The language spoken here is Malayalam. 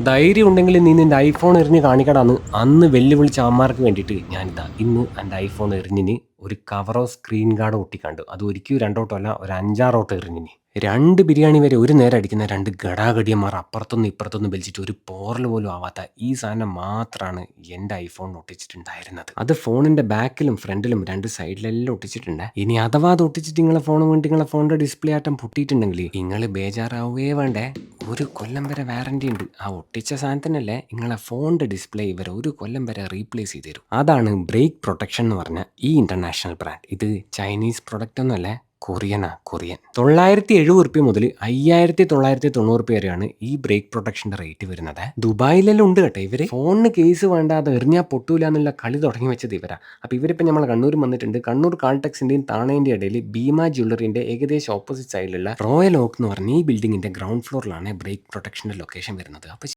ധൈര്യം ഉണ്ടെങ്കിൽ നീ നിന്റെ ഐഫോൺ എറിഞ്ഞ് കാണിക്കടാന്ന് അന്ന് വെല്ലുവിളിച്ച അമ്മമാർക്ക് വേണ്ടിയിട്ട് ഞാനിതാ ഇന്ന് എൻ്റെ ഐഫോൺ എറിഞ്ഞിന് ഒരു കവറോ സ്ക്രീൻ ഗാർഡോ ഒട്ടിക്കാണ്ട്. അത് ഒരിക്കലും രണ്ടോട്ടോ അല്ല, ഒരു 5, 6 വട്ടം എറിഞ്ഞിന്. 2 ബിരിയാണി വരെ ഒരു നേരം അടിക്കുന്ന 2 ഗടാഗടിയന്മാർ അപ്പുറത്തുനിന്ന് ഇപ്പുറത്തുനിന്ന് വലിച്ചിട്ട് ഒരു പോറൽ പോലും ആവാത്ത ഈ സാധനം മാത്രമാണ് എൻ്റെ ഐഫോണിൽ ഒട്ടിച്ചിട്ടുണ്ടായിരുന്നത്. അത് ഫോണിൻ്റെ ബാക്കിലും ഫ്രണ്ടിലും 2 സൈഡിലെല്ലാം ഒട്ടിച്ചിട്ടുണ്ട്. ഇനി അഥവാ അത് ഒട്ടിച്ചിട്ട് നിങ്ങളെ ഫോൺ കൊണ്ട് നിങ്ങളെ ഫോണിൻ്റെ ഡിസ്പ്ലേ ആറ്റം പൊട്ടിയിട്ടുണ്ടെങ്കിൽ നിങ്ങൾ ബേജാറാവേ വേണ്ടേ. 1 കൊല്ലം വരെ വാറണ്ടി ഉണ്ട്. ആ ഒട്ടിച്ച സാധനത്തിനല്ലേ നിങ്ങളെ ഫോണിൻ്റെ ഡിസ്പ്ലേ ഇവരെ 1 കൊല്ലം വരെ റീപ്ലേസ് ചെയ്ത് തരും. അതാണ് ബ്രേക്ക് പ്രൊട്ടക്ഷൻ എന്ന് പറഞ്ഞ ഈ ഇന്റർനാഷണൽ ബ്രാൻഡ്. ഇത് ചൈനീസ് പ്രൊഡക്റ്റ് ഒന്നുമല്ല, കൊറിയൻ. 970 മുതൽ 5990 വരെയാണ് ഈ ബ്രേക്ക് പ്രൊട്ടക്ഷന്റെ റേറ്റ് വരുന്നത്. ദുബായിലെല്ലാം ഉണ്ട് കേട്ടോ. ഇവര് ഫോണിന് കേസ് വേണ്ടാതെ എറിഞ്ഞാൽ പൊട്ടൂല എന്നുള്ള കളി തുടങ്ങി വെച്ചത് ഇവരാ. അപ്പൊ ഇവരിപ്പോ നമ്മളെ കണ്ണൂർ വന്നിട്ടുണ്ട്. കണ്ണൂർ കാൾടെക്സിന്റെയും താണേന്റെ ഇടയിൽ ഭീമ ജ്വല്ലറിന്റെ ഏകദേശം ഓപ്പോസിറ്റ് സൈഡിലുള്ള റോയൽ ഓക്ക് എന്ന് പറഞ്ഞ ഈ ബിൽഡിങ്ങിന്റെ ഗ്രൗണ്ട് ഫ്ലോറിലാണ് ബ്രേക്ക് പ്രൊട്ടക്ഷന്റെ ലൊക്കേഷൻ വരുന്നത്. അപ്പൊ